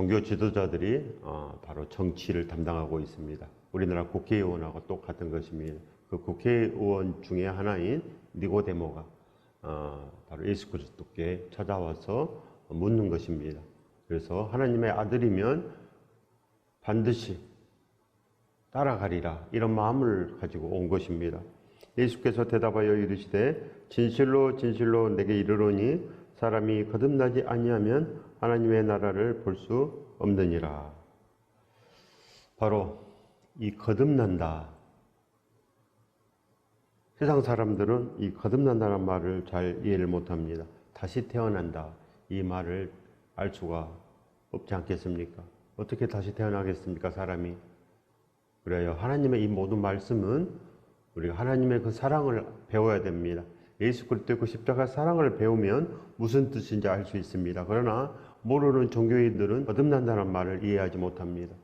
종교 지도자들이 바로 정치를 담당하고 있습니다. 우리나라 국회의원하고 똑같은 것입니다. 그 국회의원 중에 하나인 니고데모가 바로 예수 그리스도께 찾아와서 묻는 것입니다. 그래서 하나님의 아들이면 반드시 따라가리라, 이런 마음을 가지고 온 것입니다. 예수께서 대답하여 이르시되 진실로 진실로 내게 이르노니 사람이 거듭나지 아니하면 하나님의 나라를 볼 수 없느니라. 바로 이 거듭난다. 세상 사람들은 이 거듭난다는 말을 잘 이해를 못합니다. 다시 태어난다, 이 말을 알 수가 없지 않겠습니까? 어떻게 다시 태어나겠습니까, 사람이? 그래요. 하나님의 이 모든 말씀은 우리가 하나님의 그 사랑을 배워야 됩니다. 예수 그리스도의 그 십자가 사랑을 배우면 무슨 뜻인지 알 수 있습니다. 그러나 모르는 종교인들은 거듭난다는 말을 이해하지 못합니다.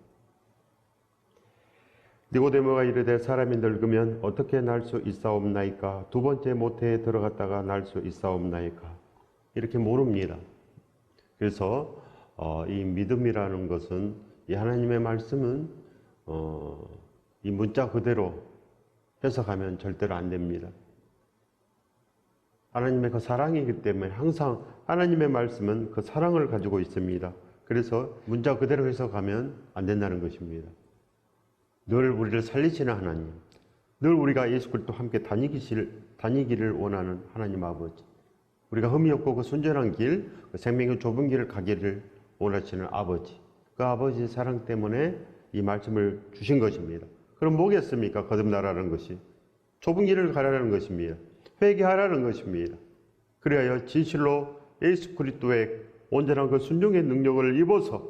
니고데모가 이르되 사람이 늙으면 어떻게 날 수 있사옵나이까? 두 번째 모태에 들어갔다가 날 수 있사옵나이까? 이렇게 모릅니다. 그래서 이 믿음이라는 것은, 이 하나님의 말씀은 이 문자 그대로 해석하면 절대로 안 됩니다. 하나님의 그 사랑이기 때문에 항상 하나님의 말씀은 그 사랑을 가지고 있습니다. 그래서 문자 그대로 해석하면 안 된다는 것입니다. 늘 우리를 살리시는 하나님, 늘 우리가 예수 그리스도와 함께 다니기를 원하는 하나님 아버지, 우리가 흠이 없고 그 순전한 길, 그 생명의 좁은 길을 가기를 원하시는 아버지, 그 아버지의 사랑 때문에 이 말씀을 주신 것입니다. 그럼 뭐겠습니까? 거듭나라는 것이 좁은 길을 가라는 것입니다. 회개하라는 것입니다. 그래야 진실로 예수 그리스도의 온전한 그 순종의 능력을 입어서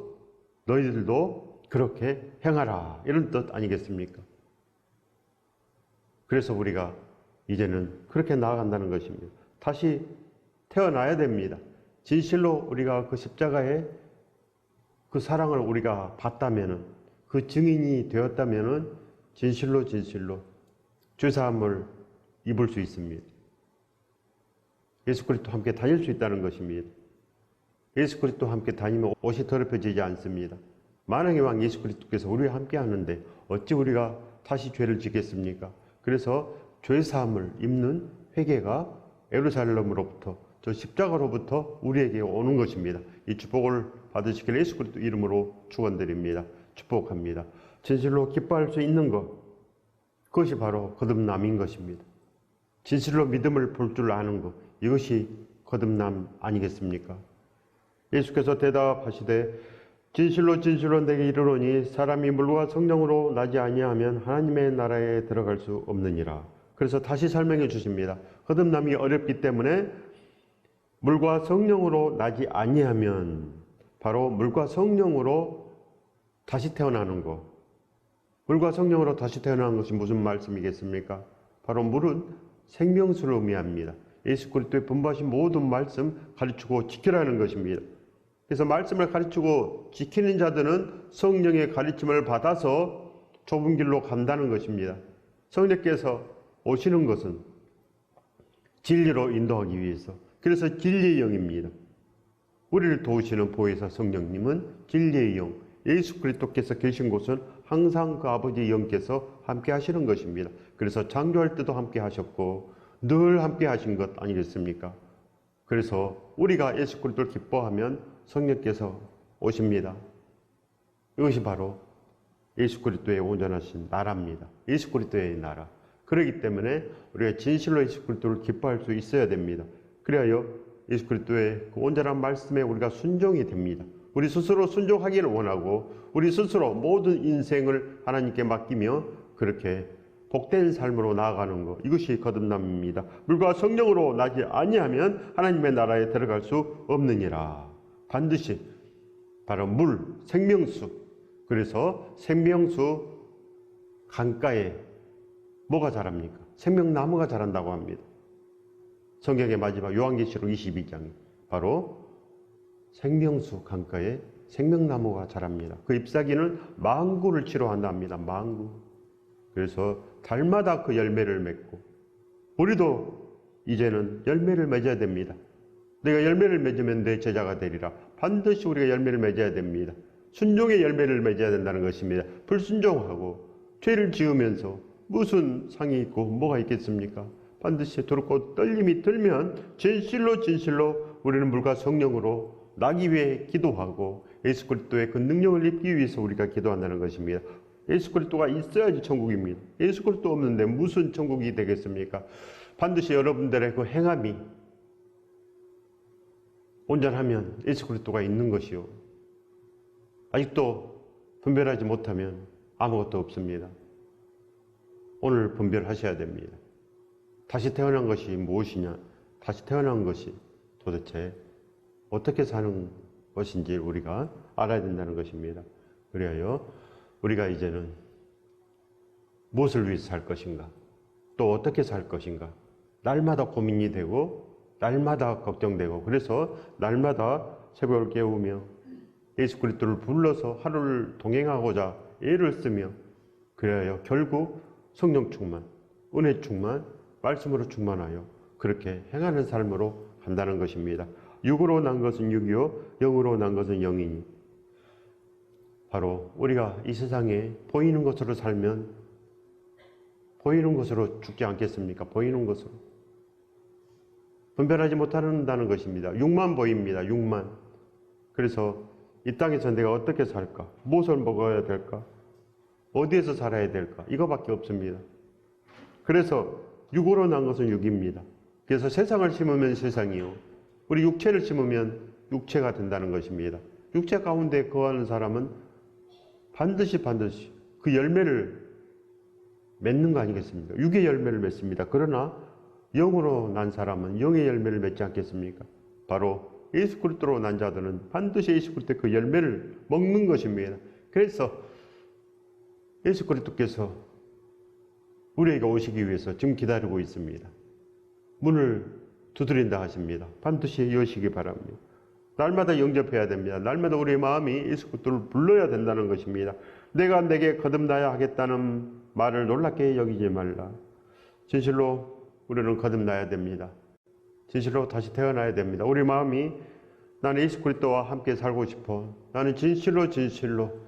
너희들도 그렇게 행하라, 이런 뜻 아니겠습니까? 그래서 우리가 이제는 그렇게 나아간다는 것입니다. 다시 태어나야 됩니다. 진실로 우리가 그 십자가의 그 사랑을 우리가 봤다면은, 그 증인이 되었다면은 진실로 죄사함을 입을 수 있습니다. 예수 그리스도와 함께 다닐 수 있다는 것입니다. 예수 그리스도와 함께 다니면 옷이 더럽혀지지 않습니다. 만왕의 왕 예수 그리스도께서 우리와 함께 하는데 어찌 우리가 다시 죄를 짓겠습니까? 그래서 죄사함을 입는 회개가 예루살렘으로부터, 저 십자가로부터 우리에게 오는 것입니다. 이 축복을 받으시길 예수 그리스도 이름으로 축원드립니다. 축복합니다. 진실로 기뻐할 수 있는 것, 그것이 바로 거듭남인 것입니다. 진실로 믿음을 볼 줄 아는 것, 이것이 거듭남 아니겠습니까? 예수께서 대답하시되 진실로 진실로 내게 이르노니 사람이 물과 성령으로 나지 아니하면 하나님의 나라에 들어갈 수 없느니라. 그래서 다시 설명해 주십니다. 거듭남이 어렵기 때문에 물과 성령으로 나지 아니하면, 바로 물과 성령으로 다시 태어나는 것. 물과 성령으로 다시 태어나는 것이 무슨 말씀이겠습니까? 바로 물은 생명수를 의미합니다. 예수 그리스도의 분부하신 모든 말씀 가르치고 지키라는 것입니다. 그래서 말씀을 가르치고 지키는 자들은 성령의 가르침을 받아서 좁은 길로 간다는 것입니다. 성령께서 오시는 것은 진리로 인도하기 위해서, 그래서 진리의 영입니다. 우리를 도우시는 보혜사 성령님은 진리의 영, 예수 그리스도께서 계신 곳은 항상 그 아버지의 영께서 함께 하시는 것입니다. 그래서 창조할 때도 함께 하셨고 늘 함께 하신 것 아니겠습니까? 그래서 우리가 예수 그리스도를 기뻐하면 성령께서 오십니다. 이것이 바로 예수 그리스도의 온전하신 나라입니다. 예수 그리스도의 나라. 그렇기 때문에 우리가 진실로 예수 그리스도를 기뻐할 수 있어야 됩니다. 그래야 예수 그리스도의 그 온전한 말씀에 우리가 순종이 됩니다. 우리 스스로 순종하기를 원하고 우리 스스로 모든 인생을 하나님께 맡기며 그렇게 복된 삶으로 나아가는 것, 이것이 거듭남입니다. 물과 성령으로 나지 아니하면 하나님의 나라에 들어갈 수 없느니라. 반드시 바로 물, 생명수. 그래서 생명수 강가에 뭐가 자랍니까? 생명나무가 자란다고 합니다. 성경의 마지막 요한계시록 22장에 바로 생명수 강가에 생명나무가 자랍니다. 그 잎사귀는 만구를 치료한다 합니다. 만구. 그래서 달마다 그 열매를 맺고, 우리도 이제는 열매를 맺어야 됩니다. 내가 열매를 맺으면 내 제자가 되리라. 반드시 우리가 열매를 맺어야 됩니다. 순종의 열매를 맺어야 된다는 것입니다. 불순종하고 죄를 지으면서 무슨 상이 있고 뭐가 있겠습니까? 반드시 두렵고 떨림이 들면 진실로 우리는 물과 성령으로 나기 위해 기도하고 예수 그리스도의 그 능력을 입기 위해서 우리가 기도한다는 것입니다. 예수 그리스도가 있어야지 천국입니다. 예수 그리스도 없는데 무슨 천국이 되겠습니까? 반드시 여러분들의 그 행함이 온전하면 예수 그리스도가 있는 것이요. 아직도 분별하지 못하면 아무것도 없습니다. 오늘 분별하셔야 됩니다. 다시 태어난 것이 무엇이냐? 다시 태어난 것이 도대체 어떻게 사는 것인지 우리가 알아야 된다는 것입니다. 그래요. 우리가 이제는 무엇을 위해서 살 것인가? 또 어떻게 살 것인가? 날마다 고민이 되고 날마다 걱정되고 그래서 날마다 새벽을 깨우며 예수 그리스도를 불러서 하루를 동행하고자 애를 쓰며 그래야 결국 성령 충만, 은혜 충만, 말씀으로 충만하여 그렇게 행하는 삶으로 간다는 것입니다. 육으로 난 것은 육이요 영으로 난 것은 영이니 바로 우리가 이 세상에 보이는 것으로 살면 보이는 것으로 죽지 않겠습니까? 보이는 것으로 분별하지 못한다는 것입니다. 육만 보입니다. 육만. 그래서 이 땅에서 내가 어떻게 살까? 무엇을 먹어야 될까? 어디에서 살아야 될까? 이거밖에 없습니다. 그래서 육으로 난 것은 육입니다. 그래서 세상을 심으면 세상이요. 우리 육체를 심으면 육체가 된다는 것입니다. 육체 가운데 거하는 사람은 반드시 그 열매를 맺는 거 아니겠습니까? 육의 열매를 맺습니다. 그러나 영으로 난 사람은 영의 열매를 맺지 않겠습니까? 바로 예수 그리스도로 난 자들은 반드시 예수 그리스도의 그 열매를 먹는 것입니다. 그래서 예수 그리스도께서 우리에게 오시기 위해서 지금 기다리고 있습니다. 문을 두드린다 하십니다. 반드시 여시기 바랍니다. 날마다 영접해야 됩니다. 날마다 우리의 마음이 예수 그리스도를 불러야 된다는 것입니다. 내가 내게 거듭나야 하겠다는 말을 놀랍게 여기지 말라. 진실로 우리는 거듭나야 됩니다. 진실로 다시 태어나야 됩니다. 우리 마음이 나는 예수 그리스도와 함께 살고 싶어. 나는 진실로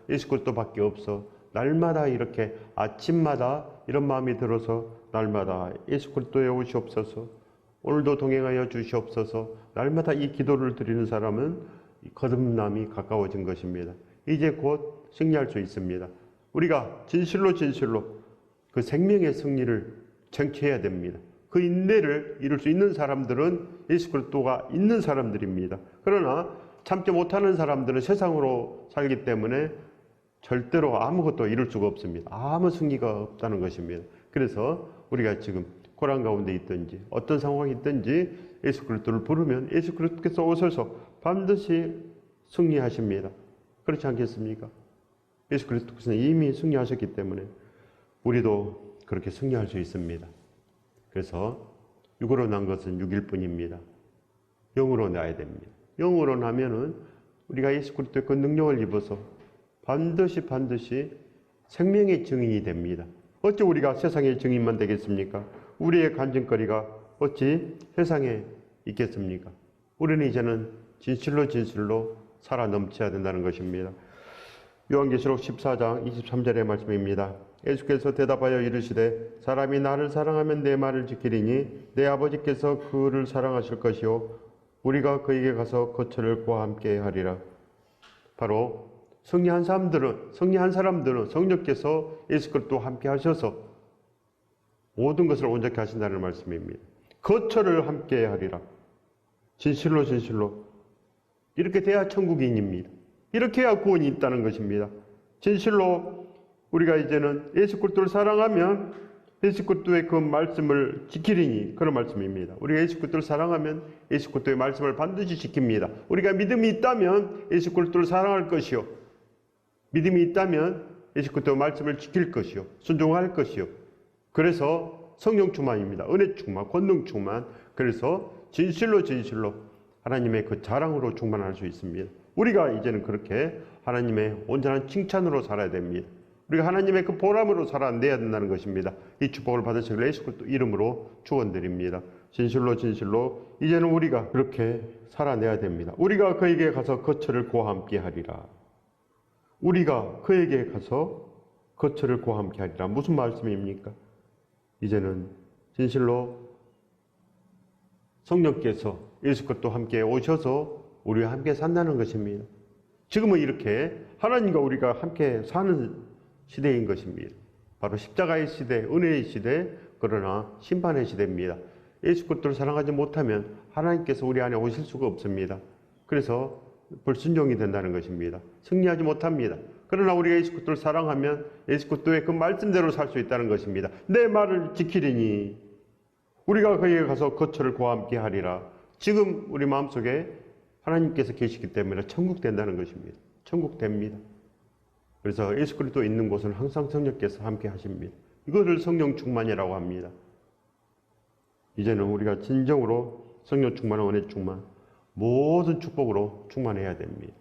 예수 그리스도밖에 없어. 날마다 이렇게 아침마다 이런 마음이 들어서 날마다 예수 그리스도에 오시옵소서. 오늘도 동행하여 주시옵소서. 날마다 이 기도를 드리는 사람은 거듭남이 가까워진 것입니다. 이제 곧 승리할 수 있습니다. 우리가 진실로 그 생명의 승리를 쟁취해야 됩니다. 그 인내를 이룰 수 있는 사람들은 예수 그리스도가 있는 사람들입니다. 그러나 참지 못하는 사람들은 세상으로 살기 때문에 절대로 아무것도 이룰 수가 없습니다. 아무 승리가 없다는 것입니다. 그래서 우리가 지금 고난 가운데 있든지 어떤 상황이 있든지 예수 그리스도를 부르면 예수 그리스도께서 오셔서 반드시 승리하십니다. 그렇지 않겠습니까? 예수 그리스도께서는 이미 승리하셨기 때문에 우리도 그렇게 승리할 수 있습니다. 그래서 육으로 난 것은 육일 뿐입니다. 영으로 나야 됩니다. 영으로 나면은 우리가 예수 그리스도의 그 능력을 입어서 반드시 생명의 증인이 됩니다. 어찌 우리가 세상의 증인만 되겠습니까? 우리의 간증거리가 어찌 세상에 있겠습니까? 우리는 이제는 진실로 살아 넘쳐야 된다는 것입니다. 요한계시록 14장 23절의 말씀입니다. 예수께서 대답하여 이르시되 사람이 나를 사랑하면 내 말을 지키리니 내 아버지께서 그를 사랑하실 것이요 우리가 그에게 가서 거처를 그와 함께 하리라. 바로 승리한 사람들은 성령께서 예수 그리스도와 함께 하셔서 모든 것을 온전케 하신다는 말씀입니다. 거처를 함께 하리라. 진실로 이렇게 돼야 천국인입니다. 이렇게 해야 구원이 있다는 것입니다. 진실로 우리가 이제는 예수 그리스도를 사랑하면 예수 그리스도의 그 말씀을 지키리니 그런 말씀입니다. 우리가 예수 그리스도를 사랑하면 예수 그리스도의 말씀을 반드시 지킵니다. 우리가 믿음이 있다면 예수 그리스도를 사랑할 것이요. 믿음이 있다면 예수 그리스도의 말씀을 지킬 것이요. 순종할 것이요. 그래서 성령 충만입니다. 은혜 충만, 권능 충만. 그래서 진실로 하나님의 그 자랑으로 충만할 수 있습니다. 우리가 이제는 그렇게 하나님의 온전한 칭찬으로 살아야 됩니다. 우리가 하나님의 그 보람으로 살아내야 된다는 것입니다. 이 축복을 받으시길 예수 그리스도 이름으로 축원드립니다. 진실로 이제는 우리가 그렇게 살아내야 됩니다. 우리가 그에게 가서 거처를 그와 함께 하리라. 우리가 그에게 가서 거처를 그와 함께 하리라. 무슨 말씀입니까? 이제는 진실로 성령께서 예수 그리스도 함께 오셔서 우리와 함께 산다는 것입니다. 지금은 이렇게 하나님과 우리가 함께 사는 시대인 것입니다. 바로 십자가의 시대, 은혜의 시대, 그러나 심판의 시대입니다. 예수 그리스도를 사랑하지 못하면 하나님께서 우리 안에 오실 수가 없습니다. 그래서 불순종이 된다는 것입니다. 승리하지 못합니다. 그러나 우리가 예수 그리스도를 사랑하면 예수 그리스도의 그 말씀대로 살 수 있다는 것입니다. 내 말을 지키리니 우리가 거기에 가서 거처를 그와 함께 하리라. 지금 우리 마음속에 하나님께서 계시기 때문에 천국 된다는 것입니다. 천국 됩니다. 그래서 예수 그리스도 있는 곳은 항상 성령께서 함께 하십니다. 이것을 성령 충만이라고 합니다. 이제는 우리가 진정으로 성령 충만, 은혜 충만, 모든 축복으로 충만해야 됩니다.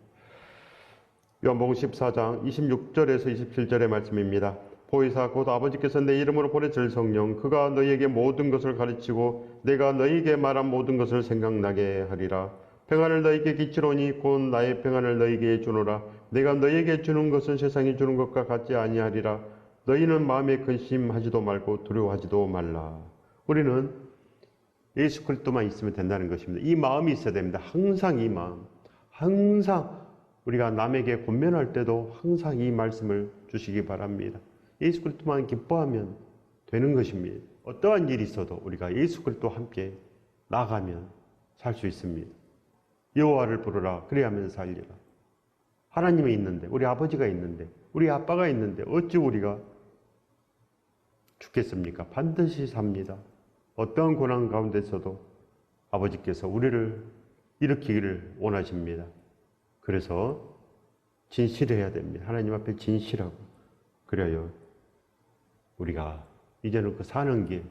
요한복음 14장 26절에서 27절의 말씀입니다. 보혜사 곧 아버지께서 내 이름으로 보내실 성령 그가 너희에게 모든 것을 가르치고 내가 너희에게 말한 모든 것을 생각나게 하리라. 평안을 너희에게 끼치노니 곧 나의 평안을 너희에게 주노라. 내가 너희에게 주는 것은 세상이 주는 것과 같지 아니하리라. 너희는 마음에 근심하지도 말고 두려워하지도 말라. 우리는 예수 그리스도만 있으면 된다는 것입니다. 이 마음이 있어야 됩니다. 항상 이 마음, 항상 우리가 남에게 권면할 때도 항상 이 말씀을 주시기 바랍니다. 예수 그리스도만 기뻐하면 되는 것입니다. 어떠한 일이 있어도 우리가 예수 그리스도와 함께 나가면 살 수 있습니다. 여호와를 부르라 그래야만 살리라. 하나님이 있는데, 우리 아버지가 있는데, 우리 아빠가 있는데 어찌 우리가 죽겠습니까? 반드시 삽니다. 어떠한 고난 가운데서도 아버지께서 우리를 일으키기를 원하십니다. 그래서 진실해야 됩니다. 하나님 앞에 진실하고, 그래요 우리가 이제는 그 사는 길,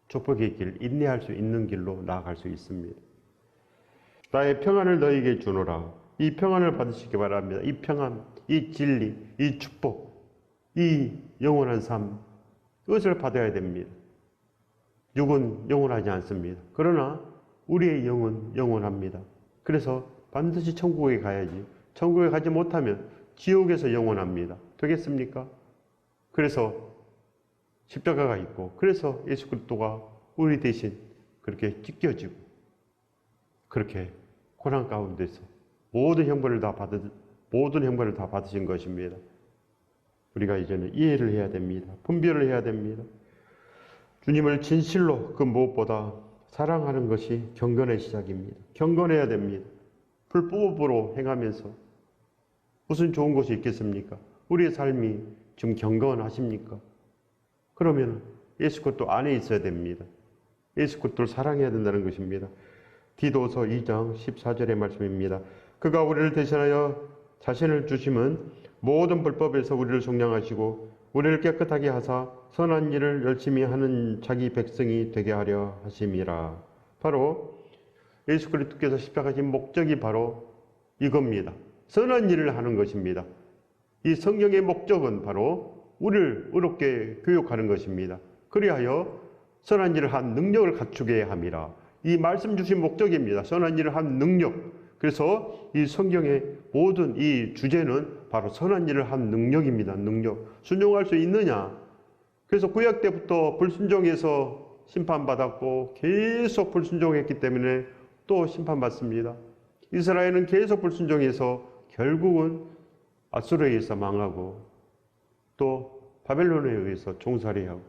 축복의 길, 인내할 수 있는 길로 나아갈 수 있습니다. 나의 평안을 너희에게 주노라. 이 평안을 받으시기 바랍니다. 이 평안, 이 진리, 이 축복, 이 영원한 삶, 이것을 받아야 됩니다. 육은 영원하지 않습니다. 그러나 우리의 영은 영원합니다. 그래서 반드시 천국에 가야지. 천국에 가지 못하면 지옥에서 영원합니다. 되겠습니까? 그래서 십자가가 있고, 그래서 예수 그리스도가 우리 대신 그렇게 찢겨지고, 그렇게 고난 가운데서 모든 형벌을 다 받으신 것입니다. 우리가 이제는 이해를 해야 됩니다. 분별을 해야 됩니다. 주님을 진실로 그 무엇보다 사랑하는 것이 경건의 시작입니다. 경건해야 됩니다. 불법으로 행하면서 무슨 좋은 것이 있겠습니까? 우리의 삶이 지금 경건하십니까? 그러면 예수 그리스도 안에 있어야 됩니다. 예수 그리스도를 사랑해야 된다는 것입니다. 디도서 2장 14절의 말씀입니다. 그가 우리를 대신하여 자신을 주심은 모든 불법에서 우리를 속량하시고 우리를 깨끗하게 하사 선한 일을 열심히 하는 자기 백성이 되게 하려 하심이라. 바로 예수 그리스도께서 십자가신 목적이 바로 이겁니다. 선한 일을 하는 것입니다. 이 성경의 목적은 바로 우리를 의롭게 교육하는 것입니다. 그리하여 선한 일을 한 능력을 갖추게 함이라. 이 말씀 주신 목적입니다. 선한 일을 한 능력. 그래서 이 성경의 모든 이 주제는 바로 선한 일을 한 능력입니다. 능력. 순종할 수 있느냐? 그래서 구약 때부터 불순종해서 심판받았고 계속 불순종했기 때문에 또 심판받습니다. 이스라엘은 계속 불순종해서 결국은 아수르에 의해서 망하고 또 바벨론에 의해서 종살이하고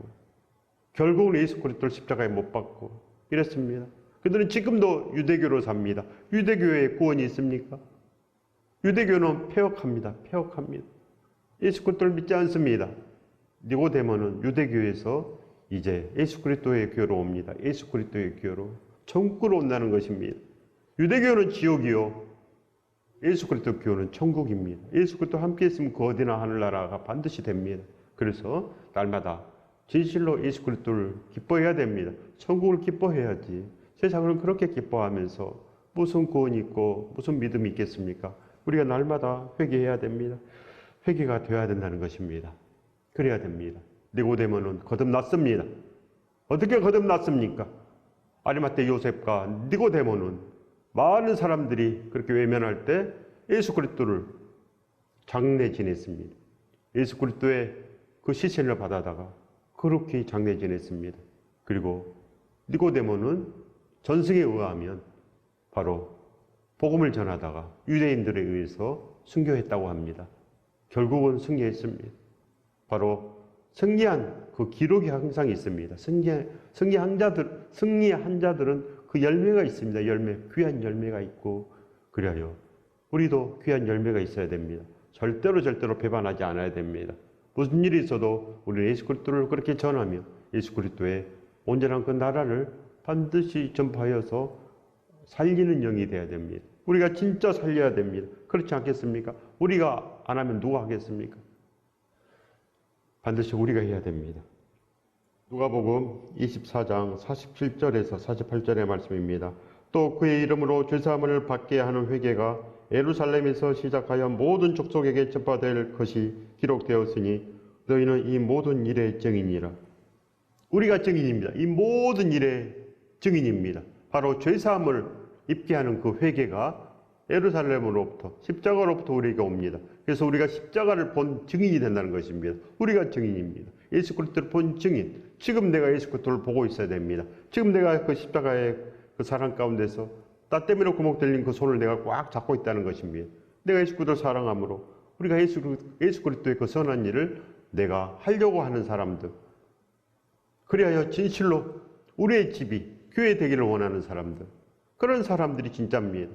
결국은 예수 그리스도를 십자가에 못 박고 이랬습니다. 그들은 지금도 유대교로 삽니다. 유대교에 구원이 있습니까? 유대교는 폐역합니다. 폐역합니다. 예수 그리스도를 믿지 않습니다. 니고데모는 유대교에서 이제 예수 그리스도의 교로 옵니다. 예수 그리스도의 교로 천국으로 온다는 것입니다. 유대교는 지옥이요, 예수 그리스도 교는 천국입니다. 예수 그리스도 함께 있으면 그 어디나 하늘나라가 반드시 됩니다. 그래서 날마다 진실로 예수 그리스도를 기뻐해야 됩니다. 천국을 기뻐해야지. 세상은 그렇게 기뻐하면서 무슨 구원이 있고 무슨 믿음이 있겠습니까? 우리가 날마다 회개해야 됩니다. 회개가 되어야 된다는 것입니다. 그래야 됩니다. 니고데모는 거듭났습니다. 어떻게 거듭났습니까? 아리마대 요셉과 니고데모는 많은 사람들이 그렇게 외면할 때 예수 그리스도를 장래 지냈습니다. 예수 그리스도의 그 시신을 받아다가 그렇게 장래 지냈습니다. 그리고 니고데모는 전승에 의하면 바로 복음을 전하다가 유대인들에 의해서 순교했다고 합니다. 결국은 승리했습니다. 바로 승리한 그 기록이 항상 있습니다. 승리한 자들은 그 열매가 있습니다. 귀한 열매가 있고, 그래요. 우리도 귀한 열매가 있어야 됩니다. 절대로 배반하지 않아야 됩니다. 무슨 일이 있어도 우리 예수 그리스도를 그렇게 전하며 예수 그리스도의 온전한 그 나라를 반드시 전파하여서 살리는 영이 되어야 됩니다. 우리가 진짜 살려야 됩니다. 그렇지 않겠습니까? 우리가 안 하면 누가 하겠습니까? 반드시 우리가 해야 됩니다. 누가복음 24장 47절에서 48절의 말씀입니다. 또 그의 이름으로 죄사함을 받게 하는 회개가 예루살렘에서 시작하여 모든 족속에게 전파될 것이 기록되었으니 너희는 이 모든 일의 증인이라. 우리가 증인입니다. 이 모든 일의 증인입니다. 바로 죄사함을 입게 하는 그 회개가 예루살렘으로부터 십자가로부터 우리에게 옵니다. 그래서 우리가 십자가를 본 증인이 된다는 것입니다. 우리가 증인입니다. 예수 그리스도를 본 증인. 지금 내가 예수 그리스도를 보고 있어야 됩니다. 지금 내가 그 십자가의 그 사랑 가운데서 땀 때문에 구멍 뚫린 그 손을 내가 꽉 잡고 있다는 것입니다. 내가 예수 그리스도를 사랑함으로 우리가 예수 그리스도의 그 선한 일을 내가 하려고 하는 사람들, 그리하여 진실로 우리의 집이 교회 되기를 원하는 사람들, 그런 사람들이 진짜입니다.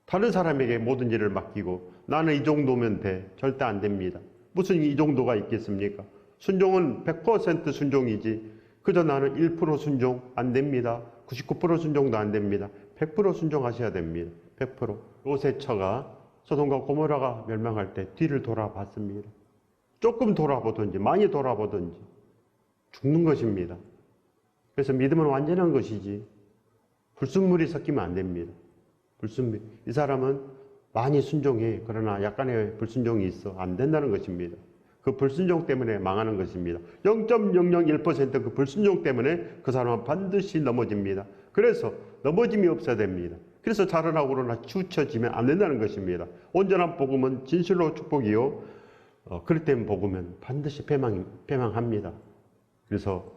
다른 사람에게 모든 일을 맡기고 나는 이 정도면 돼. 절대 안 됩니다. 무슨 이 정도가 있겠습니까? 순종은 100% 순종이지 그저 나는 1% 순종 안 됩니다. 99% 순종도 안 됩니다. 100% 순종하셔야 됩니다. 100%. 롯의 처가 소돔과 고모라가 멸망할 때 뒤를 돌아봤습니다. 조금 돌아보든지 많이 돌아보든지 죽는 것입니다. 그래서 믿음은 완전한 것이지 불순물이 섞이면 안 됩니다. 불순물. 이 사람은 많이 순종해. 그러나 약간의 불순종이 있어. 안 된다는 것입니다. 그 불순종 때문에 망하는 것입니다. 0.001% 그 불순종 때문에 그 사람은 반드시 넘어집니다. 그래서 넘어짐이 없어야 됩니다. 그래서 자라나고 그러나 치우쳐지면 안 된다는 것입니다. 온전한 복음은 진실로 축복이요. 그럴 땐 복음은 반드시 패망합니다. 그래서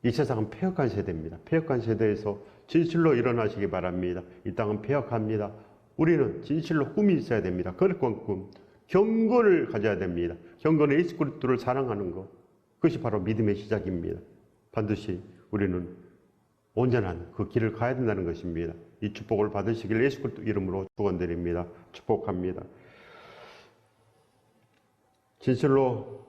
이 세상은 패역한 세대입니다. 패역한 세대에서 진실로 일어나시기 바랍니다. 이 땅은 패역합니다. 우리는 진실로 꿈이 있어야 됩니다. 거룩한 꿈, 경건을 가져야 됩니다. 경건은 예수 그리스도를 사랑하는 것, 그것이 바로 믿음의 시작입니다. 반드시 우리는 온전한 그 길을 가야 된다는 것입니다. 이 축복을 받으시길 예수 그리스도 이름으로 축원드립니다. 축복합니다. 진실로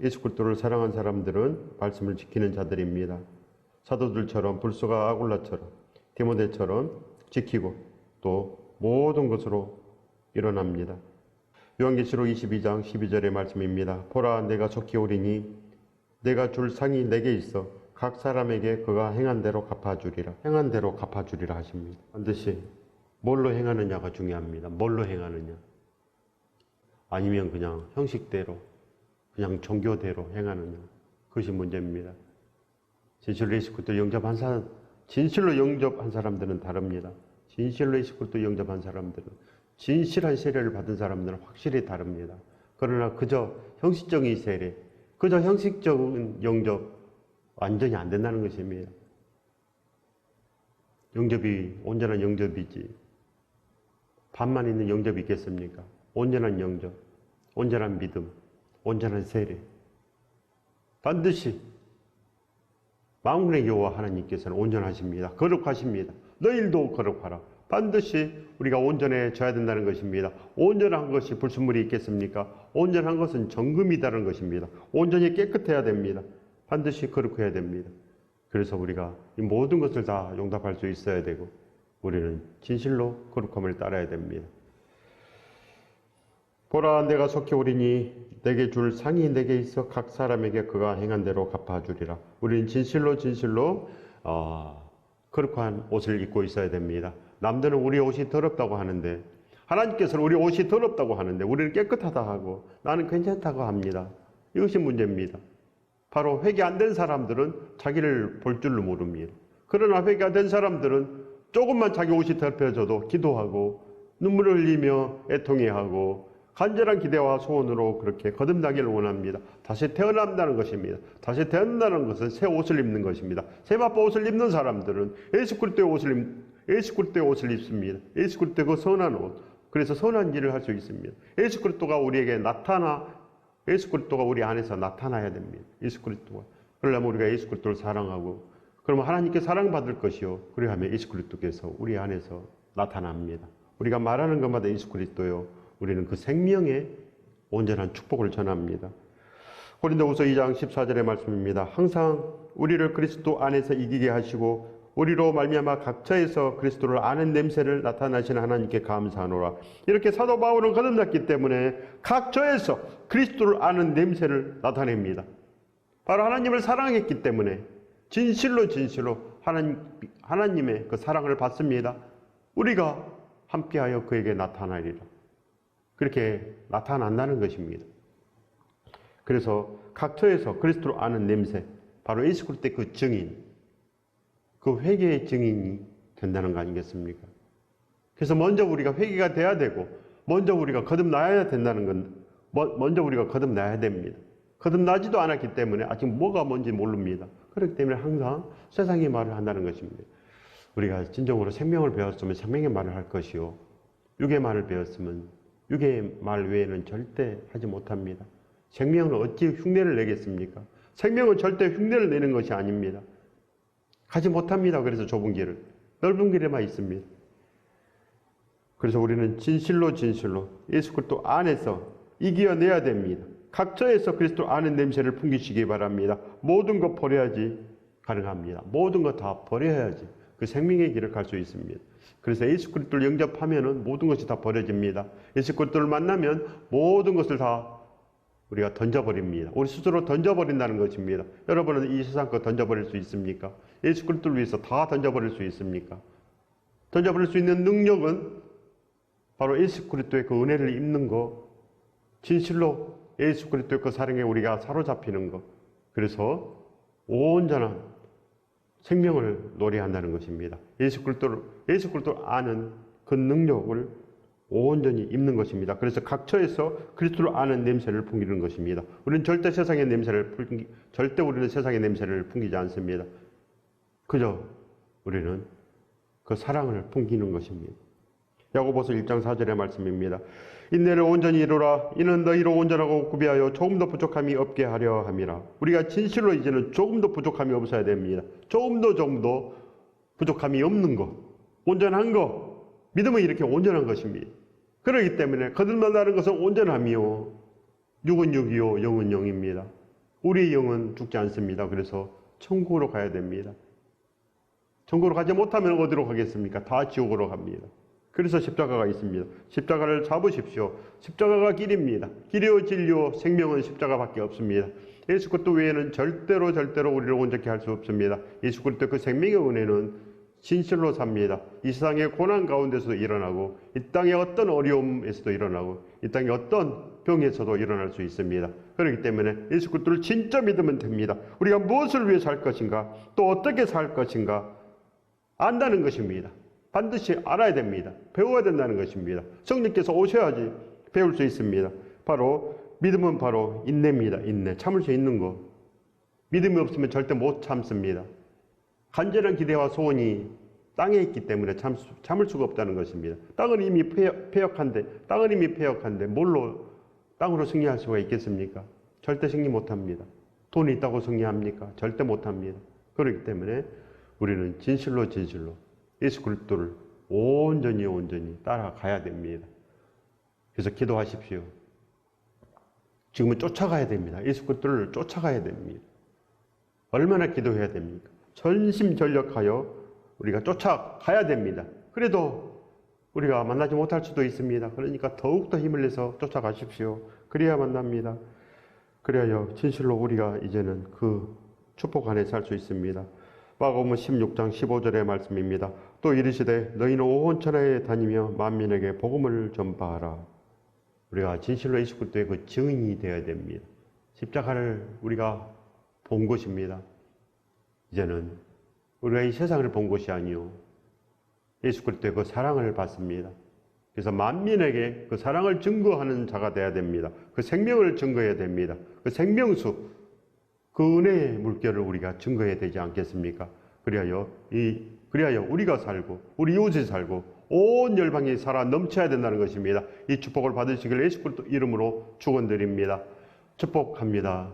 예수 그리스도를 사랑한 사람들은 말씀을 지키는 자들입니다. 사도들처럼 불소가 아굴라처럼 디모데처럼 지키고 또 모든 것으로 일어납니다. 요한계시록 22장 12절의 말씀입니다. 보라 내가 속히 오리니 내가 줄 상이 내게 있어 각 사람에게 그가 행한 대로 갚아주리라. 행한 대로 갚아주리라 하십니다. 반드시 뭘로 행하느냐가 중요합니다. 뭘로 행하느냐. 아니면 그냥 형식대로 그냥 종교대로 행하느냐. 그것이 문제입니다. 진실로 예수 그리스도 영접한 사람, 진실로 영접한 사람들은 다릅니다. 진실로 예수 그리스도 영접한 사람들은, 진실한 세례를 받은 사람들은 확실히 다릅니다. 그러나 그저 형식적인 세례, 그저 형식적인 영접 완전히 안 된다는 것입니다. 영접이 온전한 영접이지 반만 있는 영접이 있겠습니까? 온전한 영접, 온전한 믿음, 온전한 세례. 반드시 만군의 여호와 하나님께서는 온전하십니다. 거룩하십니다. 너희들도 거룩하라. 반드시 우리가 온전해져야 된다는 것입니다. 온전한 것이 불순물이 있겠습니까? 온전한 것은 정금이다라는 것입니다. 온전히 깨끗해야 됩니다. 반드시 거룩해야 됩니다. 그래서 우리가 이 모든 것을 다 용납할 수 있어야 되고 우리는 진실로 거룩함을 따라야 됩니다. 보라 내가 속히 오리니 내게 줄 상이 내게 있어 각 사람에게 그가 행한 대로 갚아주리라. 우리는 진실로 거룩한 옷을 입고 있어야 됩니다. 남들은 우리 옷이 더럽다고 하는데 하나님께서는 우리 옷이 더럽다고 하는데 우리는 깨끗하다 하고 나는 괜찮다고 합니다. 이것이 문제입니다. 바로 회개 안 된 사람들은 자기를 볼 줄로 모릅니다. 그러나 회개 안 된 사람들은 조금만 자기 옷이 더럽혀져도 기도하고 눈물을 흘리며 애통해하고 간절한 기대와 소원으로 그렇게 거듭나기를 원합니다. 다시 태어난다는 것입니다. 다시 태어난다는 것은 새 옷을 입는 것입니다. 새 바빠 옷을 입는 사람들은 예수 그리스도의 옷을 입습니다. 예수 그리스도의 그 선한 옷. 그래서 선한 일을 할 수 있습니다. 예수 그리스도가 우리 안에서 나타나야 됩니다. 예수 그리스도가. 그러려면 우리가 예수 그리스도를 사랑하고, 그러면 하나님께 사랑받을 것이요. 그리하면 예수 그리스도께서 우리 안에서 나타납니다. 우리가 말하는 것마다 예수 그리스도요. 우리는 그 생명의 온전한 축복을 전합니다. 고린도후서 2장 14절의 말씀입니다. 항상 우리를 그리스도 안에서 이기게 하시고 우리로 말미암아 각처에서 그리스도를 아는 냄새를 나타나시는 하나님께 감사하노라. 이렇게 사도 바울은 거듭났기 때문에 각처에서 그리스도를 아는 냄새를 나타냅니다. 바로 하나님을 사랑했기 때문에 진실로 하나님의 그 사랑을 받습니다. 우리가 함께하여 그에게 나타나리라. 그렇게 나타난다는 것입니다. 그래서 각처에서 그리스도를 아는 냄새, 바로 예수 그리스도의 그 증인, 그 회개의 증인이 된다는 거 아니겠습니까? 그래서 먼저 우리가 회개가 돼야 되고, 먼저 우리가 거듭나야 된다는 건, 먼저 우리가 거듭나야 됩니다. 거듭나지도 않았기 때문에 아직 뭐가 뭔지 모릅니다. 그렇기 때문에 항상 세상의 말을 한다는 것입니다. 우리가 진정으로 생명을 배웠으면 생명의 말을 할 것이요, 육의 말을 배웠으면 육의 말 외에는 절대 하지 못합니다. 생명은 어찌 흉내를 내겠습니까? 생명은 절대 흉내를 내는 것이 아닙니다. 가지 못합니다. 그래서 좁은 길을, 넓은 길에만 있습니다. 그래서 우리는 진실로 예수 그리스도 안에서 이겨내야 됩니다. 각처에서 그리스도 아는 냄새를 풍기시기 바랍니다. 모든 것 버려야지 가능합니다. 모든 것 다 버려야지 그 생명의 길을 갈 수 있습니다. 그래서 예수 그리스도를 영접하면은 모든 것이 다 버려집니다. 예수 그리스도를 만나면 모든 것을 다 우리가 던져버립니다. 우리 스스로 던져버린다는 것입니다. 여러분은 이 세상 거 던져버릴 수 있습니까? 예수 그리스도를 위해서 다 던져버릴 수 있습니까? 던져버릴 수 있는 능력은 바로 예수 그리스도의 그 은혜를 입는 것, 진실로 예수 그리스도의 그 사랑에 우리가 사로잡히는 것, 그래서 온전한 생명을 노래한다는 것입니다. 예수 그리스도를 아는 그 능력을 온전히 입는 것입니다. 그래서 각처에서 그리스도를 아는 냄새를 풍기는 것입니다. 우리는 절대 우리는 세상의 냄새를 풍기지 않습니다. 그저 우리는 그 사랑을 풍기는 것입니다. 야고보서 1장 4절의 말씀입니다. 인내를 온전히 이루라. 이는 너희로 온전하고 구비하여 조금도 부족함이 없게 하려 함이라. 우리가 진실로 이제는 조금도 부족함이 없어야 됩니다. 조금도 부족함이 없는 것, 온전한 것, 믿음은 이렇게 온전한 것입니다. 그렇기 때문에 거듭난다는 것은 온전함이요, 육은 육이요, 영은 영입니다. 우리의 영은 죽지 않습니다. 그래서 천국으로 가야 됩니다. 천국으로 가지 못하면 어디로 가겠습니까? 다 지옥으로 갑니다. 그래서 십자가가 있습니다. 십자가를 잡으십시오. 십자가가 길입니다. 길이요 진리요 생명은 십자가밖에 없습니다. 예수 그리스도 외에는 절대로 우리를 온전케 할 수 없습니다. 예수 그리스도 그 생명의 은혜는 진실로 삽니다. 이 세상의 고난 가운데서도 일어나고, 이 땅의 어떤 어려움에서도 일어나고, 이 땅의 어떤 병에서도 일어날 수 있습니다. 그렇기 때문에 예수 그리스도를 진짜 믿으면 됩니다. 우리가 무엇을 위해 살 것인가, 또 어떻게 살 것인가 안다는 것입니다. 반드시 알아야 됩니다. 배워야 된다는 것입니다. 성령께서 오셔야지 배울 수 있습니다. 바로 믿음은 바로 인내입니다. 인내, 참을 수 있는 것. 믿음이 없으면 절대 못 참습니다. 간절한 기대와 소원이 땅에 있기 때문에 참을 수가 없다는 것입니다. 땅은 이미 폐역한데 뭘로 땅으로 승리할 수가 있겠습니까? 절대 승리 못합니다. 돈이 있다고 승리합니까? 절대 못합니다. 그렇기 때문에 우리는 진실로 예수 그리스도를 온전히 따라가야 됩니다. 그래서 기도하십시오. 지금은 쫓아가야 됩니다. 예수 그리스도를 쫓아가야 됩니다. 얼마나 기도해야 됩니까? 전심전력하여 우리가 쫓아가야 됩니다. 그래도 우리가 만나지 못할 수도 있습니다. 그러니까 더욱더 힘을 내서 쫓아가십시오. 그래야 만납니다. 그래야 진실로 우리가 이제는 그 축복 안에 살 수 있습니다. 마가복음 16장 15절의 말씀입니다. 또 이르시되 너희는 온 천하에 다니며 만민에게 복음을 전파하라. 우리가 진실로 예수 그리스도의 그 증인이 되어야 됩니다. 십자가를 우리가 본 것입니다. 이제는 우리가 이 세상을 본 것이 아니요, 예수 그리스도의 그 사랑을 받습니다. 그래서 만민에게 그 사랑을 증거하는 자가 되어야 됩니다. 그 생명을 증거해야 됩니다. 그 생명수, 그 은혜의 물결을 우리가 증거해야 되지 않겠습니까? 그리하여 우리가 살고 우리 이웃이 살고 온 열방이 살아 넘쳐야 된다는 것입니다. 이 축복을 받으시길 예수 그리스도 이름으로 축원드립니다. 축복합니다.